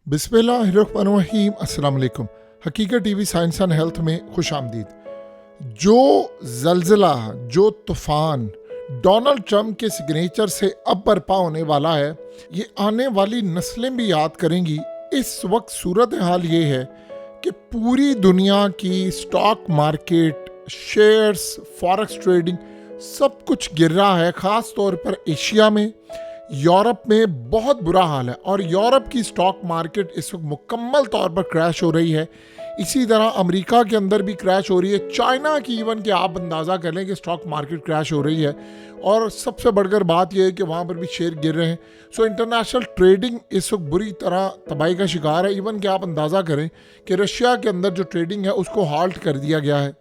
बिस्मिल्लाहिर्रहमानिर्रहीम। अस्सलाम वालेकुम। हकीकत टीवी साइंस एंड हेल्थ में खुश आमदीद। जो जल्जला, जो तूफान डोनाल्ड ट्रंप के सिग्नेचर से अब बर्पा होने वाला है, ये आने वाली नस्लें भी याद करेंगी। इस वक्त सूरत हाल ये है कि पूरी दुनिया की stock market, shares, forex trading सब कुछ गिर रहा है। ख़ास तौर पर एशिया में, यूरोप में बहुत बुरा हाल है और यूरोप की स्टॉक मार्केट इस वक्त मुकम्मल तौर पर क्रैश हो रही है। इसी तरह अमेरिका के अंदर भी क्रैश हो रही है। चाइना की इवन कि आप अंदाज़ा कर लें कि स्टॉक मार्केट क्रैश हो रही है और सबसे बढ़कर बात यह है कि वहाँ पर भी शेयर गिर रहे हैं। सो इंटरनेशनल ट्रेडिंग इस वक्त बुरी तरह तबाही का शिकार है। इवन कि आप अंदाज़ा करें कि रशिया के अंदर जो ट्रेडिंग है उसको हाल्ट कर दिया गया है।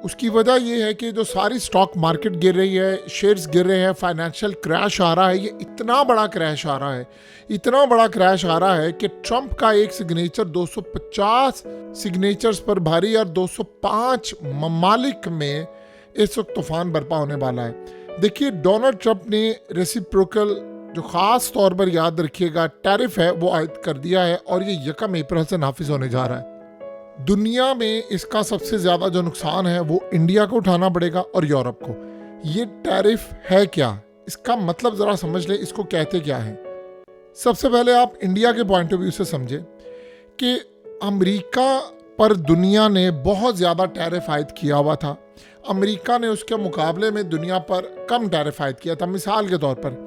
उसकी वजह यह है कि जो सारी स्टॉक मार्केट गिर रही है, शेयर्स गिर रहे हैं, फाइनेंशियल क्रैश आ रहा है। ये इतना बड़ा क्रैश आ रहा है, इतना बड़ा क्रैश आ रहा है कि ट्रंप का एक सिग्नेचर 250 सिग्नेचर्स पर भारी और 205 ममालिक में इस वक्त तूफान बर्पा होने वाला है। देखिए, डोनाल्ड ट्रंप ने रेसिप्रोकल, जो ख़ास तौर पर याद रखिएगा टैरिफ है, वो आयद कर दिया है और ये 1 अप्रैल से नाफिज होने जा रहा है। दुनिया में इसका सबसे ज़्यादा जो नुकसान है वो इंडिया को उठाना पड़ेगा और यूरोप को। ये टैरिफ है क्या, इसका मतलब ज़रा समझ ले, इसको कहते क्या है। सबसे पहले आप इंडिया के पॉइंट ऑफ व्यू से समझे कि अमेरिका पर दुनिया ने बहुत ज़्यादा टैरिफ आयद किया हुआ था। अमेरिका ने उसके मुकाबले में दुनिया पर कम टैरिफ आयद किया था। मिसाल के तौर पर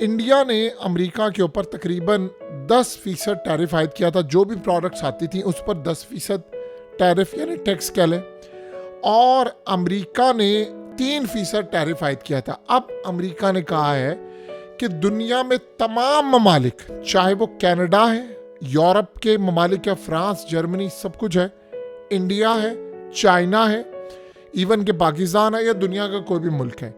इंडिया ने अमेरिका के ऊपर तकरीबन 10% टैरिफ आयद किया था। जो भी प्रोडक्ट्स आती थी उस पर 10% टैरिफ यानी टैक्स कह लें, और अमेरिका ने 3% टैरिफ आयद किया था। अब अमेरिका ने कहा है कि दुनिया में तमाम ममालिक, चाहे वो कनाडा है, यूरोप के ममालिक है, फ्रांस, जर्मनी, सब कुछ है, इंडिया है, चाइना है, इवन के पाकिस्तान है या दुनिया का कोई भी मुल्क है,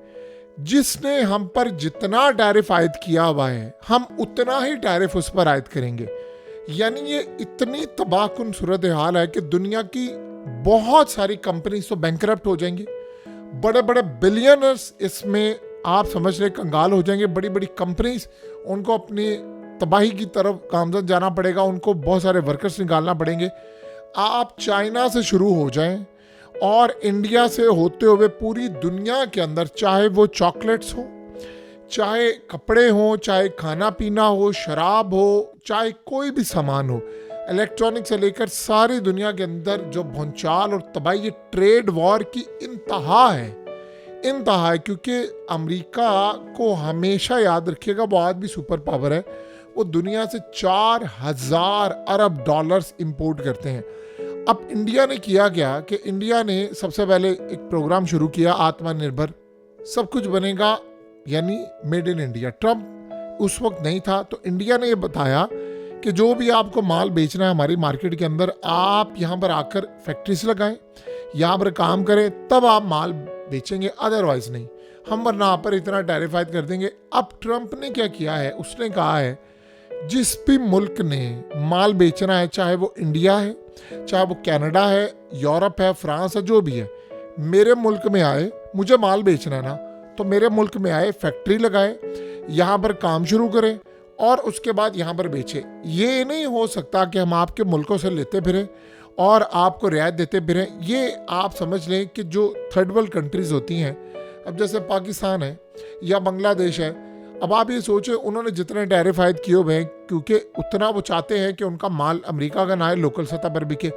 जिसने हम पर जितना टैरिफ आयद किया हुआ है हम उतना ही टैरिफ उस पर आयद करेंगे। यानी ये इतनी तबाहकुन सूरत हाल है कि दुनिया की बहुत सारी कंपनीज तो बैंकरप्ट हो जाएंगी। बड़े बड़े बिलियनर्स इसमें आप समझ रहे कंगाल हो जाएंगे। बड़ी बड़ी कंपनीज, उनको अपनी तबाही की तरफ गामजन जाना पड़ेगा, उनको बहुत सारे वर्कर्स निकालना पड़ेंगे। आप चाइना से शुरू हो जाएं और इंडिया से होते हुए पूरी दुनिया के अंदर, चाहे वो चॉकलेट्स हो, चाहे कपड़े हो, चाहे खाना पीना हो, शराब हो, चाहे कोई भी सामान हो, इलेक्ट्रॉनिक से लेकर सारी दुनिया के अंदर जो भूचाल और तबाही, ये ट्रेड वॉर की इंतहा है, इंतहा है। क्योंकि अमेरिका को हमेशा याद रखिएगा, वो आज भी सुपर पावर है। वो दुनिया से 4000 अरब डॉलर्स इंपोर्ट करते हैं। अब इंडिया ने किया क्या कि इंडिया ने सबसे पहले एक प्रोग्राम शुरू किया, आत्मनिर्भर, सब कुछ बनेगा यानी मेड इन इंडिया। ट्रंप उस वक्त नहीं था तो इंडिया ने ये बताया कि जो भी आपको माल बेचना है हमारी मार्केट के अंदर, आप यहाँ पर आकर फैक्ट्रीज लगाएं, यहाँ पर काम करें, तब आप माल बेचेंगे, अदरवाइज नहीं। हम वरना आप पर इतना टैरिफ आयद कर देंगे। अब ट्रंप ने क्या किया है, उसने कहा है जिस भी मुल्क ने माल बेचना है, चाहे वो इंडिया है, चाहे वो कनाडा है, यूरोप है, फ्रांस है, जो भी है, मेरे मुल्क में आए, मुझे माल बेचना है ना, तो मेरे मुल्क में आए, फैक्ट्री लगाए, यहाँ पर काम शुरू करें और उसके बाद यहाँ पर बेचे। ये नहीं हो सकता कि हम आपके मुल्कों से लेते फिरें और आपको रियायत देते फिरें। ये आप समझ लें कि जो थर्ड वर्ल्ड कंट्रीज़ होती हैं, अब जैसे पाकिस्तान है या बांग्लादेश है, अब आप ये सोचें उन्होंने जितने टैरिफ आयद किए हुए हैं, क्योंकि उतना वो चाहते हैं कि उनका माल अमेरिका का ना है, लोकल सतह पर बिके,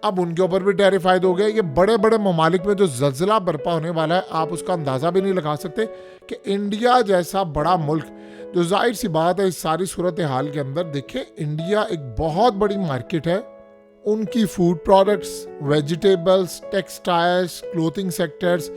अब उनके ऊपर भी टैरिफ आयद हो गया। ये बड़े बड़े ममालिक में जो जल्जला बर्पा होने वाला है, आप उसका अंदाज़ा भी नहीं लगा सकते कि इंडिया जैसा बड़ा मुल्क, जो जाहिर सी बात है इस सारी सूरत हाल के अंदर, देखिए इंडिया एक बहुत बड़ी मार्केट है। उनकी food products, vegetables, textiles, clothing sectors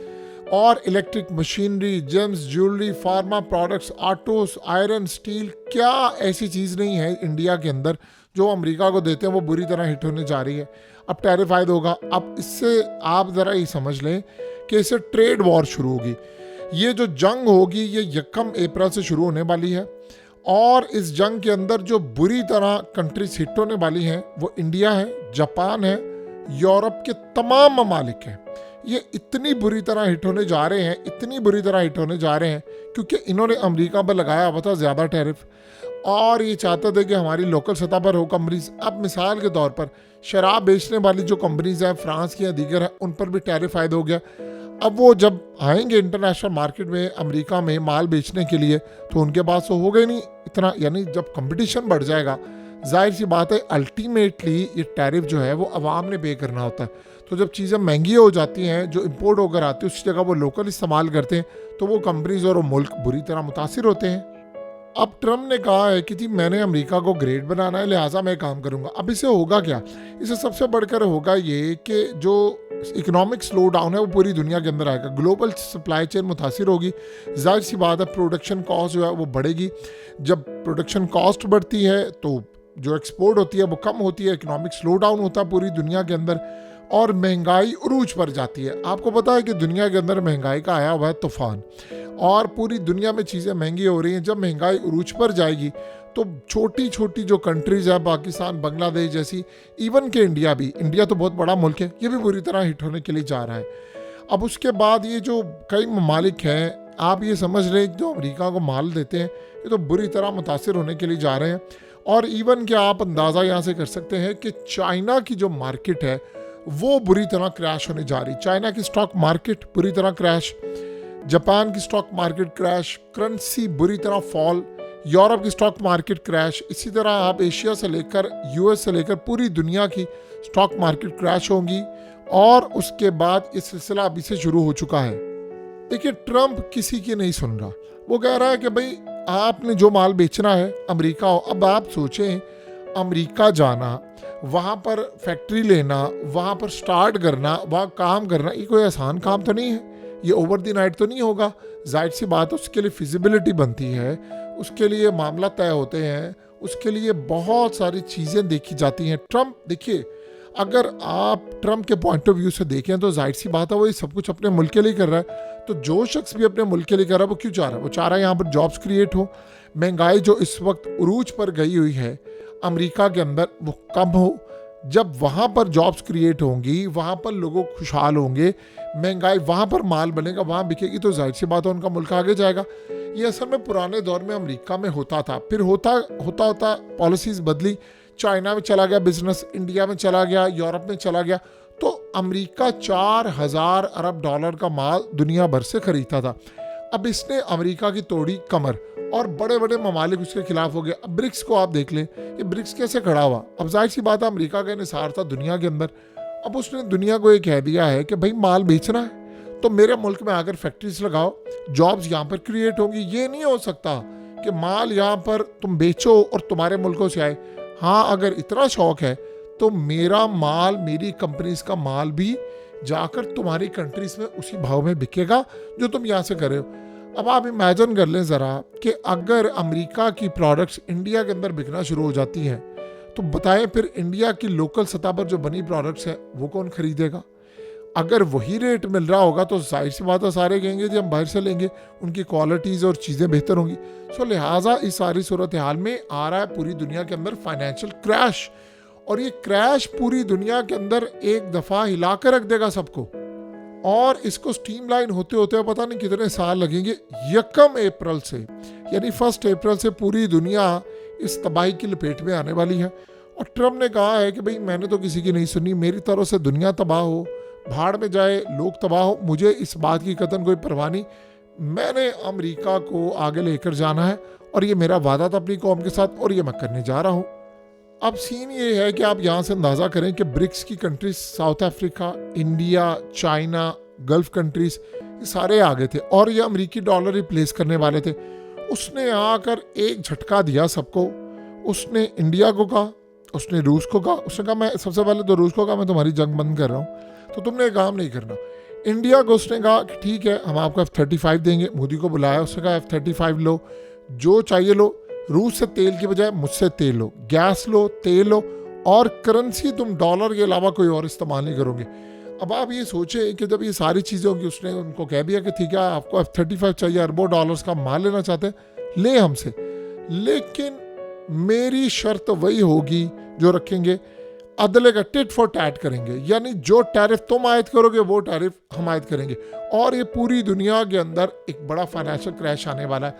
और electric machinery, gems, jewellery, pharma products, autos, iron, steel, क्या ऐसी चीज़ नहीं है इंडिया के अंदर जो अमेरिका को देते हैं वो बुरी तरह हिट होने जा रही है। अब टैरिफ आयद होगा। अब इससे आप ज़रा ये समझ लें कि इससे ट्रेड वॉर शुरू होगी। ये जो जंग होगी ये 1 अप्रैल से शुरू होने वाली है और इस जंग के अंदर जो बुरी तरह कंट्रीज हिट होने वाली हैं वो इंडिया है, जापान है, यूरोप के तमाम ममालिक हैं। ये इतनी बुरी तरह हिट होने जा रहे हैं, इतनी बुरी तरह हिट होने जा रहे हैं क्योंकि इन्होंने अमेरिका पर लगाया हुआ था ज़्यादा टैरिफ और ये चाहते थे कि हमारी लोकल सतह पर हो कंपनीज। अब मिसाल के तौर पर शराब बेचने वाली जो कंपनीज हैं फ्रांस की या दीगर है, उन पर भी टैरिफ आयद हो गया। अब वो जब आएंगे इंटरनेशनल मार्केट में अमेरिका में माल बेचने के लिए तो उनके पास तो होगा ही नहीं इतना, यानी जब कंपटीशन बढ़ जाएगा जाहिर सी बात है अल्टीमेटली ये टैरिफ जो है वो आवाम ने पे करना होता है। तो जब चीज़ें महंगी हो जाती हैं, जो इंपोर्ट होकर आती है उस जगह वो लोकल इस्तेमाल करते हैं, तो वो कंपनीज और वो मुल्क बुरी तरह मुतासिर होते हैं। अब ट्रम्प ने कहा है कि जी मैंने अमेरिका को ग्रेट बनाना है लिहाजा मैं काम करूंगा। अब इससे होगा क्या? इससे सबसे बढ़कर होगा ये कि जो इकोनॉमिक स्लो डाउन है वो पूरी दुनिया के अंदर आएगा, ग्लोबल सप्लाई चेन मुतासिर होगी, जाहिर सी बात है प्रोडक्शन कॉस्ट जो है वो बढ़ेगी। जब प्रोडक्शन कॉस्ट बढ़ती है तो जो एक्सपोर्ट होती है वो कम होती है, इकोनॉमिक स्लो डाउन होता है पूरी दुनिया के अंदर और महंगाई उरूज पर जाती है। आपको पता है कि दुनिया के अंदर महंगाई का आया हुआ है तूफान और पूरी दुनिया में चीज़ें महंगी हो रही हैं। जब महंगाई उरूज पर जाएगी तो छोटी छोटी जो कंट्रीज है पाकिस्तान, बांग्लादेश जैसी, इवन के इंडिया भी, इंडिया तो बहुत बड़ा मुल्क है, ये भी बुरी तरह हिट होने के लिए जा रहा है। अब उसके बाद ये जो कई ममालिक हैं, आप ये समझ रहे हैं जो अमेरिका को माल देते हैं ये तो बुरी तरह मुतासिर होने के लिए जा रहे हैं। और इवन कि आप अंदाज़ा यहाँ से कर सकते हैं कि चाइना की जो मार्केट है वो बुरी तरह क्रैश होने जा रही। चाइना की स्टॉक मार्केट बुरी तरह क्रैश, जापान की स्टॉक मार्केट क्रैश, करेंसी बुरी तरह फॉल, यूरोप की स्टॉक मार्केट क्रैश। इसी तरह आप एशिया से लेकर यूएस से लेकर पूरी दुनिया की स्टॉक मार्केट क्रैश होंगी और उसके बाद ये सिलसिला अभी से शुरू हो चुका है। देखिए ट्रम्प किसी की नहीं सुन रहा, वो कह रहा है कि भाई आपने जो माल बेचना है अमेरिका हो। अब आप सोचें अमेरिका जाना, वहाँ पर फैक्ट्री लेना, वहाँ पर स्टार्ट करना, वहाँ काम करना, ये कोई आसान काम तो नहीं है, ये ओवर द नाइट तो नहीं होगा। जाहिर सी बात है उसके लिए फिजिबिलिटी बनती है, उसके लिए मामला तय होते हैं, उसके लिए बहुत सारी चीज़ें देखी जाती हैं। ट्रम्प देखिए, अगर आप ट्रम्प के पॉइंट ऑफ व्यू से देखें तो जाहिर सी बात है वो ये सब कुछ अपने मुल्क के लिए कर रहा है। तो जो शख्स भी अपने मुल्क के लिए कर रहा है वो क्यों चाह रहा है? वो चाह रहा है यहाँ पर जॉब्स क्रिएट हो, महंगाई जो इस वक्त उरूज पर गई हुई है अमेरिका के अंदर वो कम हो। जब वहाँ पर जॉब्स क्रिएट होंगी, वहाँ पर लोगों खुशहाल होंगे, महंगाई वहाँ पर माल बनेगा, वहाँ बिकेगी, तो जाहिर सी बात है उनका मुल्क आगे जाएगा। ये असल में पुराने दौर में अमेरिका में होता था, फिर होता पॉलिसीज़ बदली, चाइना में चला गया बिजनेस, इंडिया में चला गया, यूरोप में चला गया, तो अमेरिका 4000 अरब डॉलर का माल दुनिया भर से खरीदता था। अब इसने अमेरिका की तोड़ी कमर और बड़े बड़े ममालिक उसके खिलाफ हो गए। अब ब्रिक्स को आप देख लें, ये ब्रिक्स कैसे खड़ा हुआ? अब जाहिर सी बात है अमेरिका का निसार था दुनिया के अंदर। अब उसने दुनिया को ये कह दिया है कि भाई माल बेचना है तो मेरे मुल्क में आकर फैक्ट्रीज लगाओ, जॉब्स यहाँ पर क्रिएट होंगी। ये नहीं हो सकता कि माल यहाँ पर तुम बेचो और तुम्हारे मुल्कों से आए। हाँ, अगर इतना शौक है तो मेरा माल, मेरी कंपनीज का माल भी जाकर तुम्हारी कंट्रीज में उसी भाव में बिकेगा जो तुम यहाँ से कर रहे हो। अब आप इमेजिन कर लें ज़रा कि अगर अमेरिका की प्रोडक्ट्स इंडिया के अंदर बिकना शुरू हो जाती हैं तो बताएं फिर इंडिया की लोकल सतह पर जो बनी प्रोडक्ट्स हैं वो कौन खरीदेगा? अगर वही रेट मिल रहा होगा तो जाहिर सी बात है सारे कहेंगे जी हम बाहर से लेंगे, उनकी क्वालिटीज़ और चीज़ें बेहतर होंगी। सो लिहाजा इस सारी सूरत हाल में आ रहा है पूरी दुनिया के अंदर फाइनेंशियल क्रैश, और ये क्रैश पूरी दुनिया के अंदर एक दफ़ा हिला कर रख देगा सबको, और इसको स्ट्रीमलाइन होते होते पता नहीं कितने साल लगेंगे। 1 अप्रैल से यानी 1 अप्रैल से पूरी दुनिया इस तबाही की लपेट में आने वाली है। और ट्रम्प ने कहा है कि भाई मैंने तो किसी की नहीं सुनी, मेरी तरफ से दुनिया तबाह हो, भाड़ में जाए, लोग तबाह हो, मुझे इस बात की कतन कोई परवाह नहीं। मैंने अमेरिका को आगे लेकर जाना है और ये मेरा वादा था अपनी कौम के साथ और ये मैं करने जा रहा हूँ। अब सीन ये है कि आप यहाँ से अंदाज़ा करें कि ब्रिक्स की countries, south Africa, India, China, gulf countries, ये सारे आ गए थे और ये अमेरिकी डॉलर रिप्लेस करने वाले थे। उसने आकर एक झटका दिया सबको। उसने इंडिया को कहा, उसने रूस को कहा, उसने कहा मैं सबसे पहले तो रूस को कहा मैं तुम्हारी जंग बंद कर रहा हूँ तो तुमने काम नहीं करना। इंडिया को उसने कहा कि ठीक है हम आपको F-35 देंगे, मोदी को बुलाया, उसने कहा F-35 लो, जो चाहिए लो, रूस से तेल की बजाय मुझसे तेल लो, गैस लो, तेल लो, और करेंसी तुम डॉलर के अलावा कोई और इस्तेमाल नहीं करोगे। अब आप ये सोचें कि जब ये सारी चीज़ें होंगी, उसने उनको कह दिया कि ठीक है आपको F-35 चाहिए, अरबों डॉलर्स का माल लेना चाहते हैं, ले हमसे, लेकिन मेरी शर्त वही होगी जो रखेंगे, अदले का टिट फॉर टैट करेंगे, यानी जो टैरिफ तुम आयद करोगे वो टैरिफ हम आयद करेंगे। और ये पूरी दुनिया के अंदर एक बड़ा फाइनेंशियल क्रैश आने वाला है।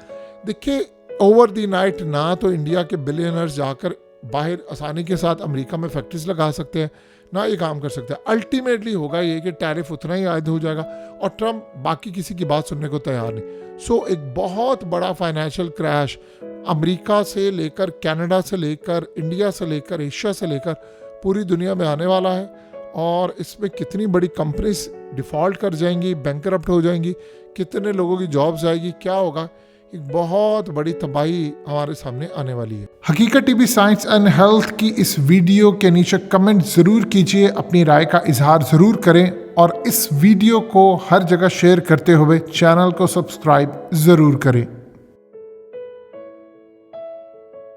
देखिए ओवर दी नाइट ना तो इंडिया के बिलियनर्स जाकर बाहर आसानी के साथ अमेरिका में फैक्ट्रीज लगा सकते हैं, ना ये काम कर सकते हैं। अल्टीमेटली होगा ये कि टैरिफ उतना ही आयद हो जाएगा और ट्रम्प बाकी किसी की बात सुनने को तैयार नहीं। सो एक बहुत बड़ा फाइनेंशियल क्रैश अमेरिका से लेकर कनाडा से लेकर इंडिया से लेकर एशिया से लेकर पूरी दुनिया में आने वाला है, और इसमें कितनी बड़ी कंपनीज डिफ़ॉल्ट कर जाएंगी, बैंकरप्ट हो जाएंगी, कितने लोगों की जॉब्स आएगी, क्या होगा, एक बहुत बड़ी तबाही हमारे सामने आने वाली है। हकीकत टीवी साइंस एंड हेल्थ की इस वीडियो के नीचे कमेंट ज़रूर कीजिए, अपनी राय का इजहार ज़रूर करें और इस वीडियो को हर जगह शेयर करते हुए चैनल को सब्सक्राइब ज़रूर करें।